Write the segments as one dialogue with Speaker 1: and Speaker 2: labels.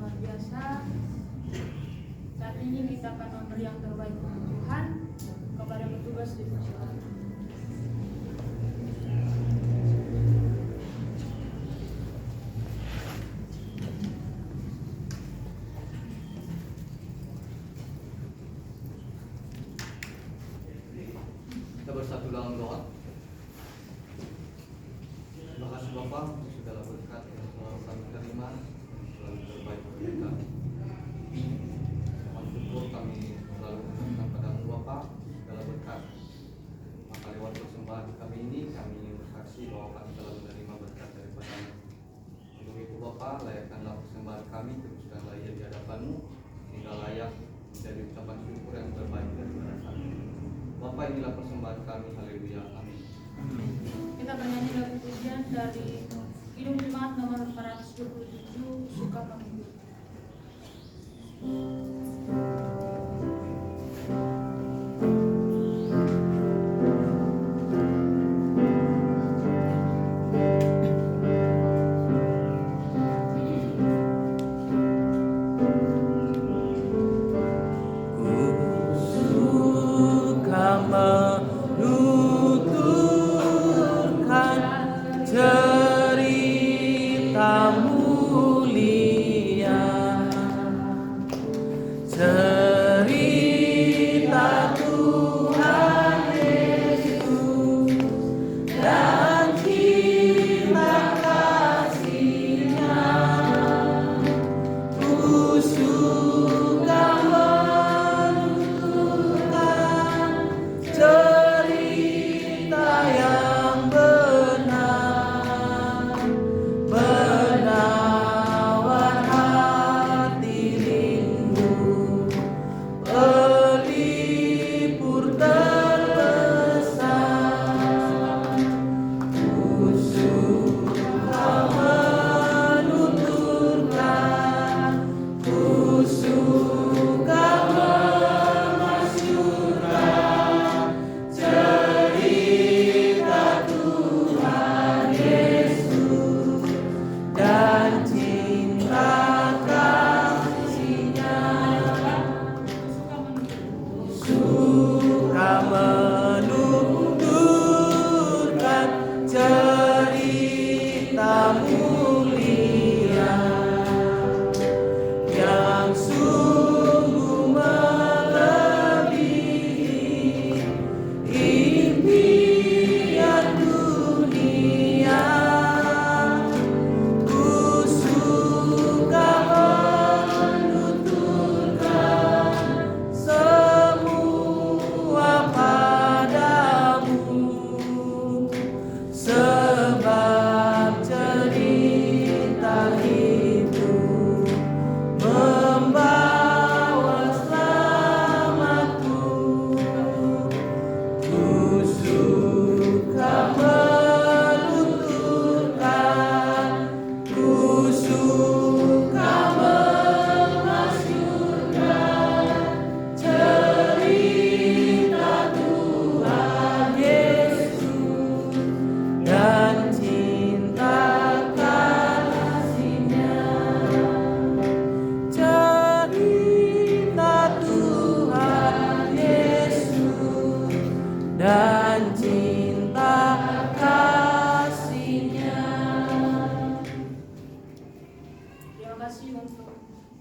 Speaker 1: luar biasa. Saat ini kita akan memberi yang terbaik untuk Tuhan kepada petugas di persilakan.
Speaker 2: Kita bersatu dalam doa. Terima kasih Bapa untuk segala berkat yang selalu kami terima, selalu terbaik bagi kami. Mohon syukur kami selalu mengucapkan padamu Bapa segala berkat. Maka lewat persembahan kami ini kami bersaksi bahwa kami telah menerima berkat daripada-Mu. Untuk itu Bapa, layakkanlah persembahan kami teruskanlah ia di hadapan-Mu sehingga layak menjadi ucapan syukur yang terbaik daripada kami. Bapa, inilah persembahan kami. Haleluya. Amin.
Speaker 1: Kita bernyanyi lagu pujian dari Kidung Jemaat nomor 427, Suka Menghibur.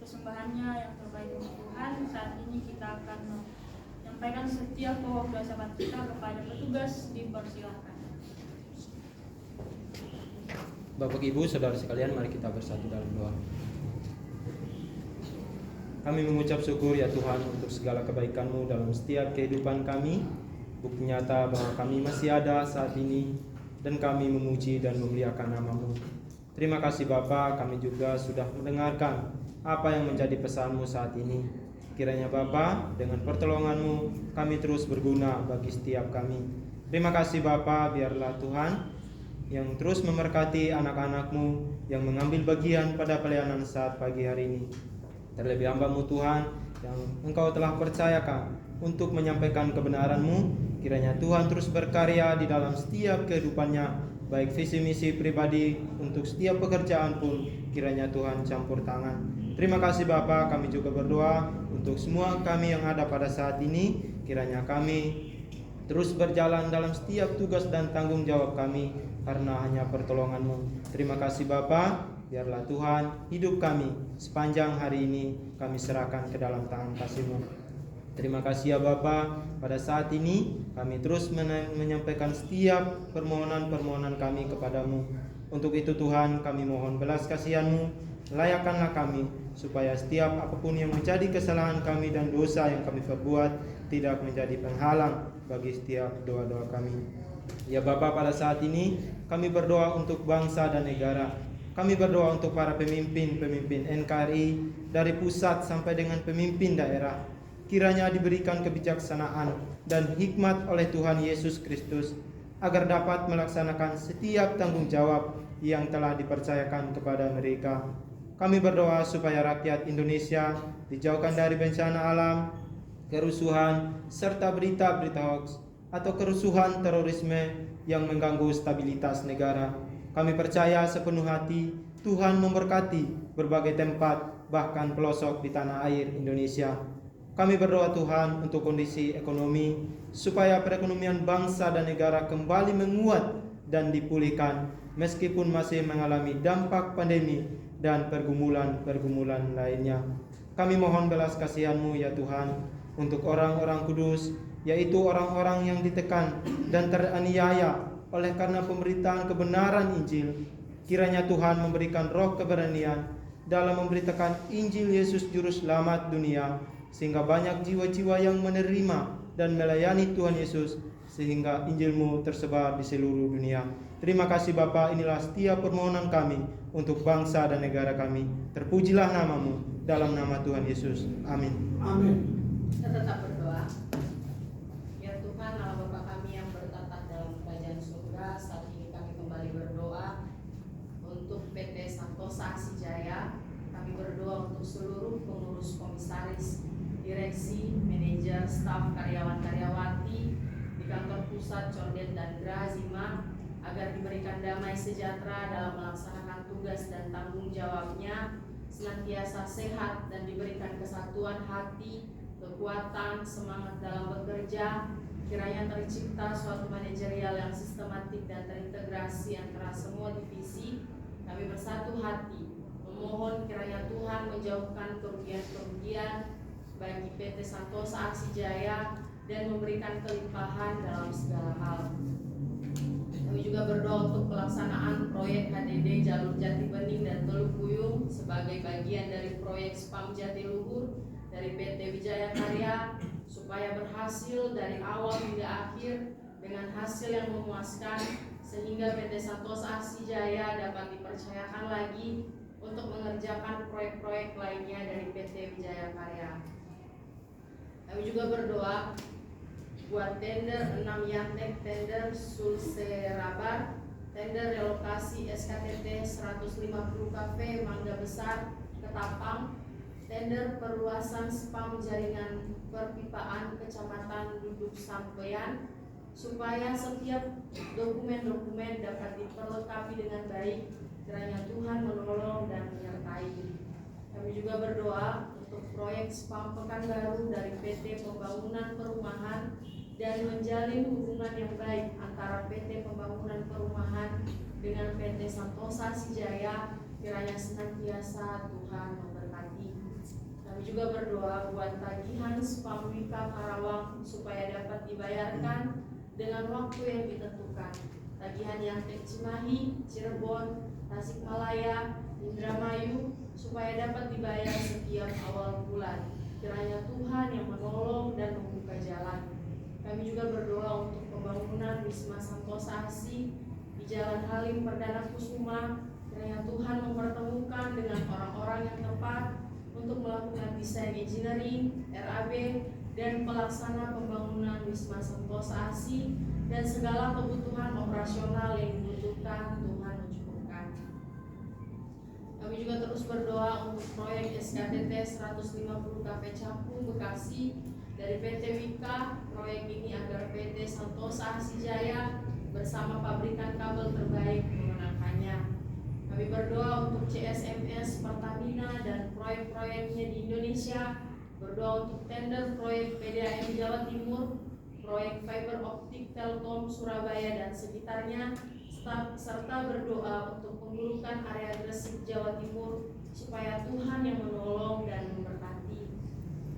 Speaker 1: Persembahannya yang terbaik untuk Tuhan. Saat ini kita akan menyampaikan setiap pokok doa kita kepada petugas dipersilahkan.
Speaker 3: Bapak Ibu, saudara sekalian, mari kita bersatu dalam doa. Kami mengucap syukur ya Tuhan untuk segala kebaikan-Mu dalam setiap kehidupan kami. Bukti nyata bahwa kami masih ada saat ini dan kami memuji dan memuliakan nama-Mu. Terima kasih Bapa, kami juga sudah mendengarkan apa yang menjadi pesan-Mu saat ini. Kiranya Bapa, dengan pertolongan-Mu kami terus berguna bagi setiap kami. Terima kasih Bapa, biarlah Tuhan yang terus memberkati anak-anak-Mu yang mengambil bagian pada pelayanan saat pagi hari ini. Terlebih hamba-Mu Tuhan yang Engkau telah percayakan untuk menyampaikan kebenaran-Mu, kiranya Tuhan terus berkarya di dalam setiap kehidupannya baik visi misi pribadi untuk setiap pekerjaan pun kiranya Tuhan campur tangan. Terima kasih Bapa, kami juga berdoa untuk semua kami yang ada pada saat ini, kiranya kami terus berjalan dalam setiap tugas dan tanggung jawab kami karena hanya pertolongan-Mu. Terima kasih Bapa, biarlah Tuhan hidup kami sepanjang hari ini kami serahkan ke dalam tangan kasih-Mu. Terima kasih ya Bapa, pada saat ini kami terus menyampaikan setiap permohonan-permohonan kami kepadamu. Untuk itu Tuhan, kami mohon belas kasihan-Mu, layakkanlah kami supaya setiap apapun yang menjadi kesalahan kami dan dosa yang kami perbuat tidak menjadi penghalang bagi setiap doa-doa kami. Ya Bapa, pada saat ini kami berdoa untuk bangsa dan negara. Kami berdoa untuk para pemimpin-pemimpin NKRI dari pusat sampai dengan pemimpin daerah. Kiranya diberikan kebijaksanaan dan hikmat oleh Tuhan Yesus Kristus agar dapat melaksanakan setiap tanggung jawab yang telah dipercayakan kepada mereka. Kami berdoa supaya rakyat Indonesia dijauhkan dari bencana alam, kerusuhan, serta berita-berita hoax atau kerusuhan terorisme yang mengganggu stabilitas negara. Kami percaya sepenuh hati Tuhan memberkati berbagai tempat, bahkan pelosok di tanah air Indonesia. Kami berdoa Tuhan untuk kondisi ekonomi, supaya perekonomian bangsa dan negara kembali menguat dan dipulihkan, meskipun masih mengalami dampak pandemi dan pergumulan-pergumulan lainnya. Kami mohon belas kasihan-Mu ya Tuhan, untuk orang-orang kudus, yaitu orang-orang yang ditekan dan teraniaya oleh karena pemberitaan kebenaran Injil. Kiranya Tuhan memberikan roh keberanian dalam memberitakan Injil Yesus Juru Selamat dunia, sehingga banyak jiwa-jiwa yang menerima dan melayani Tuhan Yesus, sehingga Injil-Mu tersebar di seluruh dunia. Terima kasih Bapa, inilah setiap permohonan kami untuk bangsa dan negara kami. Terpujilah nama-Mu, dalam nama Tuhan Yesus. Amin.
Speaker 4: Amin.
Speaker 5: Kita tetap berdoa. Ya Tuhan, Allah Bapa kami yang bertata dalam kerajaan surga, saat ini kami kembali berdoa untuk PT Santosa Asijaya. Kami berdoa untuk seluruh pengurus komisaris, direksi, manajer, staf, karyawan-karyawati di kantor pusat, Condet dan Grazima, agar diberikan damai sejahtera dalam melaksanakan tugas dan tanggung jawabnya, senantiasa sehat dan diberikan kesatuan hati, kekuatan, semangat dalam bekerja. Kiranya tercipta suatu manajerial yang sistematik dan terintegrasi antara semua divisi. Kami bersatu hati memohon kiranya Tuhan menjauhkan kerugian-kerugian bagi PT Santosa Asijaya dan memberikan kelimpahan dalam segala hal. Kami juga berdoa untuk pelaksanaan proyek HDD Jalur Jati Bening dan Teluk Buyung sebagai bagian dari proyek Spam Jatiluhur dari PT Wijaya Karya, supaya berhasil dari awal hingga akhir dengan hasil yang memuaskan, sehingga PT Santosa Asijaya dapat dipercayakan lagi untuk mengerjakan proyek-proyek lainnya dari PT Wijaya Karya. Kami juga berdoa buat tender 6 Yantek, tender Sulserabar, tender relokasi SKTT 150 KV Mangga Besar, Ketapang, tender perluasan spam jaringan perpipaan Kecamatan Duduk Sampean, supaya setiap dokumen-dokumen dapat diperlengkapi dengan baik. Kiranya Tuhan menolong dan menyertai. Kami juga berdoa untuk proyek spam Pekanbaru dari PT Pembangunan Perumahan dan menjalin hubungan yang baik antara PT Pembangunan Perumahan dengan PT Santosa Asijaya. Kiranya senantiasa Tuhan memberkati. Kami juga berdoa buat tagihan spam Wika Karawang supaya dapat dibayarkan dengan waktu yang ditentukan. Tagihan yang Cimahi, Cirebon, Tasikmalaya, Indramayu supaya dapat dibayar setiap awal bulan. Kiranya Tuhan yang menolong dan membuka jalan. Kami juga berdoa untuk pembangunan Wisma Santosa Asi di Jalan Halim Perdana Kusuma. Kiranya Tuhan mempertemukan dengan orang-orang yang tepat untuk melakukan desain engineering, RAB, dan pelaksana pembangunan Wisma Santosa Asi dan segala kebutuhan operasional yang dibutuhkan Tuhan mencukupkan. Kami juga terus berdoa untuk proyek SKTT 150 KV Cakung Bekasi dari PT Wika. Proyek ini agar PT Santosa Asijaya bersama pabrikan kabel terbaik menggunakannya. Kami berdoa untuk CSMS Pertamina dan proyek-proyeknya di Indonesia, berdoa untuk tender proyek PDAM Jawa Timur, proyek fiber optik Telkom Surabaya dan sekitarnya, serta berdoa untuk pengurukan area Gresik Jawa Timur supaya Tuhan yang menolong dan memberkati.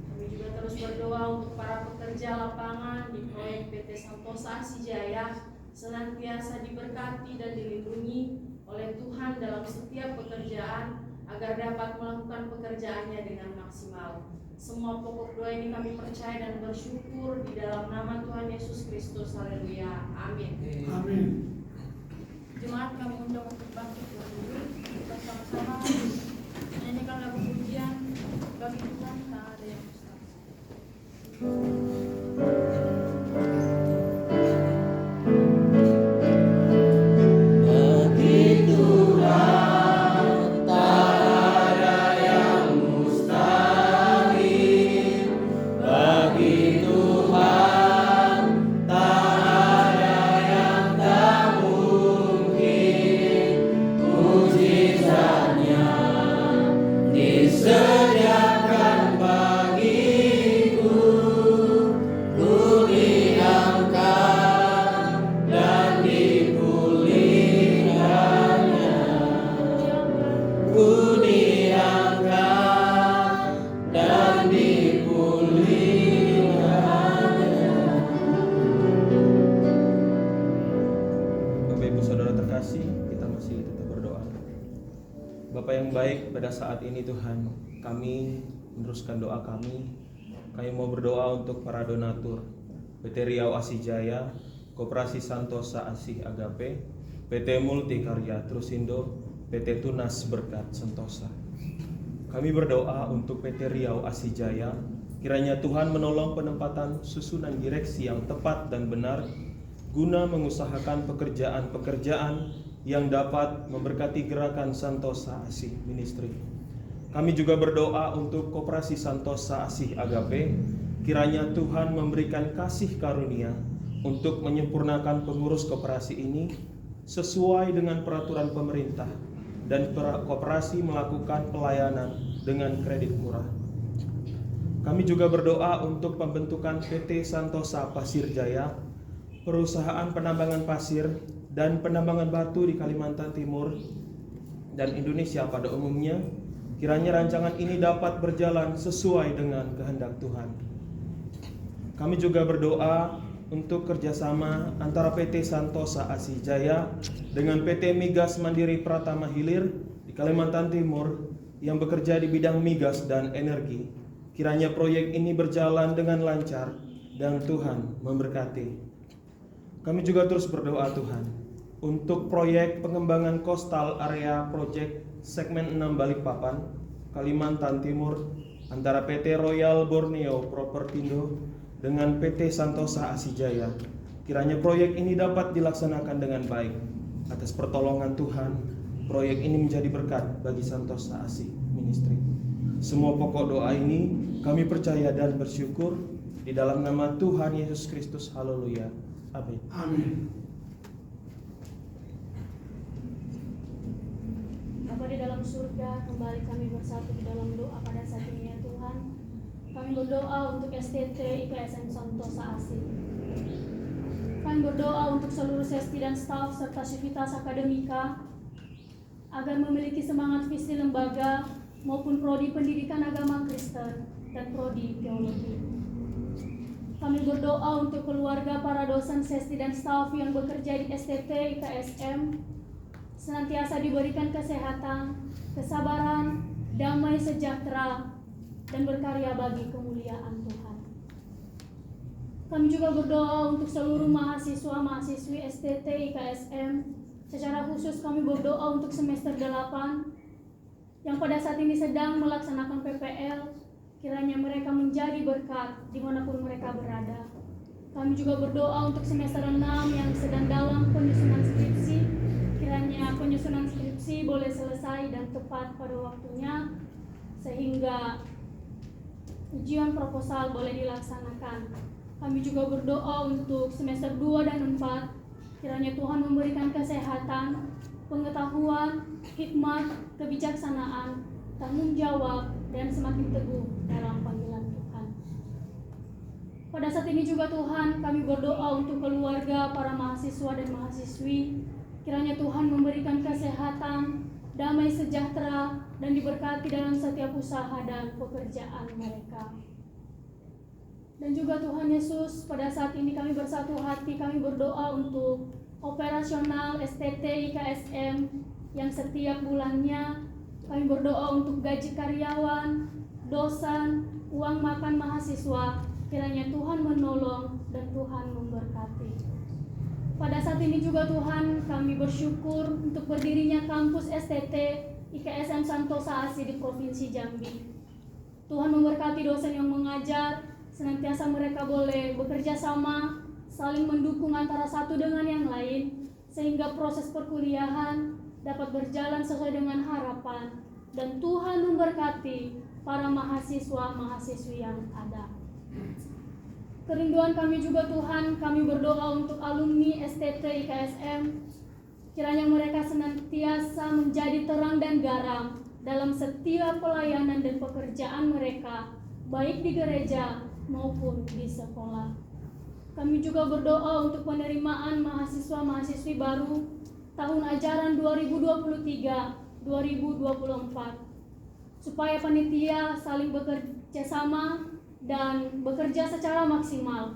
Speaker 5: Kami juga terus berdoa untuk para pekerja lapangan di proyek PT Santosa Asijaya senantiasa diberkati dan dilindungi oleh Tuhan dalam setiap pekerjaan agar dapat melakukan pekerjaannya dengan maksimal. Semua pokok doa ini kami percaya dan bersyukur di dalam nama Tuhan Yesus Kristus. Haleluya. Amin.
Speaker 4: Amin.
Speaker 1: Jemaat kami undang untuk bangkit berdiri, kita sama-sama menyanyikan lagu pujian bagi Tuhan tak ada yang mustahil.
Speaker 3: Bapa yang baik, pada saat ini Tuhan, kami meneruskan doa kami. Kami mau berdoa untuk para donatur PT Riau Asijaya, Koperasi Santosa Asih Agape, PT Multikarya Trusindo, PT Tunas Berkat Sentosa. Kami berdoa untuk PT Riau Asijaya, kiranya Tuhan menolong penempatan susunan direksi yang tepat dan benar guna mengusahakan pekerjaan-pekerjaan yang dapat memberkati gerakan Santosa Asih Ministry. Kami juga berdoa untuk Koperasi Santosa Asih Agape, kiranya Tuhan memberikan kasih karunia untuk menyempurnakan pengurus koperasi ini sesuai dengan peraturan pemerintah dan koperasi melakukan pelayanan dengan kredit murah. Kami juga berdoa untuk pembentukan PT Santosa Pasir Jaya, perusahaan penambangan pasir dan penambangan batu di Kalimantan Timur dan Indonesia pada umumnya. Kiranya rancangan ini dapat berjalan sesuai dengan kehendak Tuhan. Kami juga berdoa untuk kerjasama antara PT Santosa Asih Jaya dengan PT Migas Mandiri Pratama Hilir di Kalimantan Timur yang bekerja di bidang migas dan energi. Kiranya proyek ini berjalan dengan lancar dan Tuhan memberkati. Kami juga terus berdoa Tuhan untuk proyek pengembangan Coastal Area Project segmen 6 Balikpapan, Kalimantan Timur antara PT Royal Borneo Propertindo dengan PT Santosa Asijaya. Kiranya proyek ini dapat dilaksanakan dengan baik. Atas pertolongan Tuhan, proyek ini menjadi berkat bagi Santosa Asih Ministry. Semua pokok doa ini kami percaya dan bersyukur di dalam nama Tuhan Yesus Kristus. Haleluya. Amin.
Speaker 4: Amin.
Speaker 6: Bapa di dalam surga, kembali kami bersatu di dalam doa pada saat ini ya Tuhan. Kami berdoa untuk STT IKSM Santosa Asih. Kami berdoa untuk seluruh sesti dan staf serta sivitas akademika agar memiliki semangat visi lembaga maupun prodi pendidikan agama Kristen dan prodi teologi. Kami berdoa untuk keluarga para dosen sesti dan staf yang bekerja di STT IKSM senantiasa diberikan kesehatan, kesabaran, damai sejahtera, dan berkarya bagi kemuliaan Tuhan. Kami juga berdoa untuk seluruh mahasiswa-mahasiswi STT IKSM. Secara khusus kami berdoa untuk semester 8 yang pada saat ini sedang melaksanakan PPL. Kiranya mereka menjadi berkat dimanapun mereka berada. Kami juga berdoa untuk semester 6 yang sedang dalam penyusunan skripsi. Kiranya penyusunan skripsi boleh selesai dan tepat pada waktunya, sehingga ujian proposal boleh dilaksanakan. Kami juga berdoa untuk semester 2 dan 4 Kiranya Tuhan memberikan kesehatan, pengetahuan, hikmat, kebijaksanaan, tanggung jawab, dan semakin teguh dalam panggilan Tuhan. Pada saat ini juga Tuhan, kami berdoa untuk keluarga para mahasiswa dan mahasiswi. Kiranya Tuhan memberikan kesehatan, damai sejahtera, dan diberkati dalam setiap usaha dan pekerjaan mereka. Dan juga Tuhan Yesus, pada saat ini kami bersatu hati, kami berdoa untuk operasional STT IKSM yang setiap bulannya kami berdoa untuk gaji karyawan, dosen, uang makan mahasiswa. Kiranya Tuhan menolong dan Tuhan memberkati. Pada saat ini juga Tuhan, kami bersyukur untuk berdirinya kampus STT IKSM Santosa Asi di Provinsi Jambi. Tuhan memberkati dosen yang mengajar, senantiasa mereka boleh bekerja sama, saling mendukung antara satu dengan yang lain, sehingga proses perkuliahan dapat berjalan sesuai dengan harapan, dan Tuhan memberkati para mahasiswa-mahasiswi yang ada. Kerinduan kami juga Tuhan, kami berdoa untuk alumni STT IKSM, kiranya mereka senantiasa menjadi terang dan garam dalam setiap pelayanan dan pekerjaan mereka, baik di gereja maupun di sekolah. Kami juga berdoa untuk penerimaan mahasiswa-mahasiswi baru tahun ajaran 2023-2024, supaya panitia saling bekerja sama dan bekerja secara maksimal.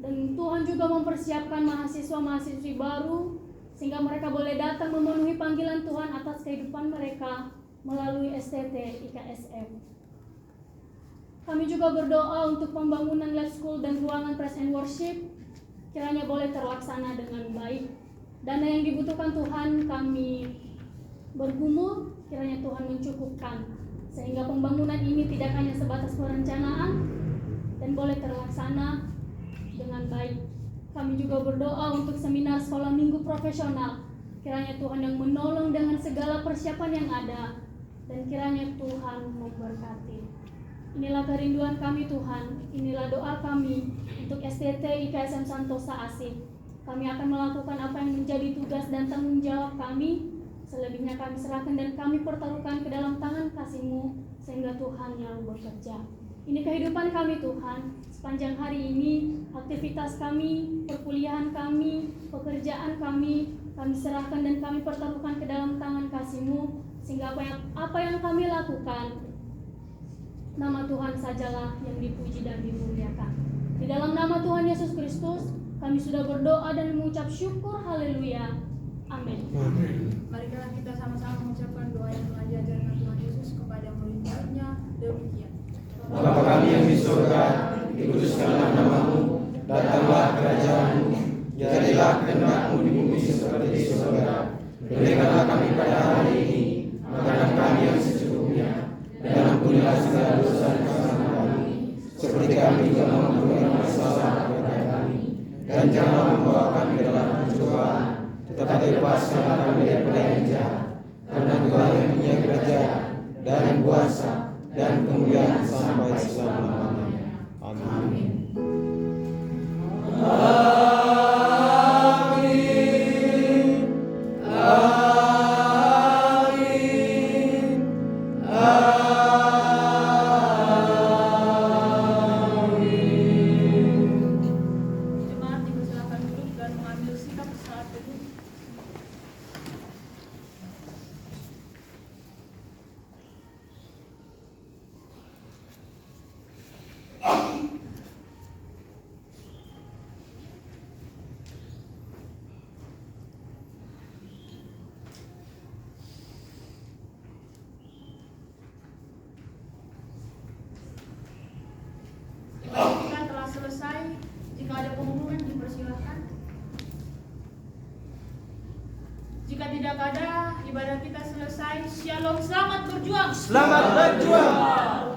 Speaker 6: Dan Tuhan juga mempersiapkan mahasiswa-mahasiswi baru sehingga mereka boleh datang memenuhi panggilan Tuhan atas kehidupan mereka melalui STT IKSM. Kami juga berdoa untuk pembangunan lab school dan ruangan praise and worship, kiranya boleh terlaksana dengan baik. Dana yang dibutuhkan Tuhan kami bergumul, kiranya Tuhan mencukupkan, sehingga pembangunan ini tidak hanya sebatas perencanaan dan boleh terlaksana dengan baik. Kami juga berdoa untuk seminar sekolah minggu profesional, kiranya Tuhan yang menolong dengan segala persiapan yang ada, dan kiranya Tuhan memberkati. Inilah kerinduan kami Tuhan, inilah doa kami untuk STT IKSM Santosa Asi. Kami akan melakukan apa yang menjadi tugas dan tanggung jawab kami. Selebihnya kami serahkan dan kami pertaruhkan ke dalam tangan kasih-Mu, sehingga Tuhan yang bekerja. Ini kehidupan kami Tuhan, sepanjang hari ini, aktivitas kami, perkuliahan kami, pekerjaan kami serahkan dan kami pertaruhkan ke dalam tangan kasih-Mu, sehingga apa yang kami lakukan, nama Tuhan sajalah yang dipuji dan dimuliakan. Di dalam nama Tuhan Yesus Kristus, kami sudah berdoa dan mengucap syukur, haleluya, amin.
Speaker 1: Marilah kita sama-sama mengucapkan doa yang telah diajarkan Tuhan Yesus kepada murid-muridnya, demikian.
Speaker 3: Bapa kami yang di surga, dikuduskanlah nama-Mu, datanglah kerajaan-Mu, jadilah kehendak-Mu di bumi seperti di surga. Berikanlah kami pada hari ini makanan kami yang secukupnya, dan ampunilah segala dosa dan kesalahan kami, seperti kami juga mengampuni masalah kepada kami. Dan janganlah membawa kami dalam pencobaan, tetapi lepaskanlah kami daripada yang jahat. Karena Tuhan yang punya kerajaan dan kuasa dan kemuliaan sampai selama-lamanya. Amin.
Speaker 1: Jemaat dipersilakan duduk dan mengambil sikap saat teduh. Jika telah selesai, jika ada pengumuman dipersilakan. Jika tidak ada, ibadah kita selesai. Shalom, selamat berjuang.
Speaker 3: Selamat berjuang.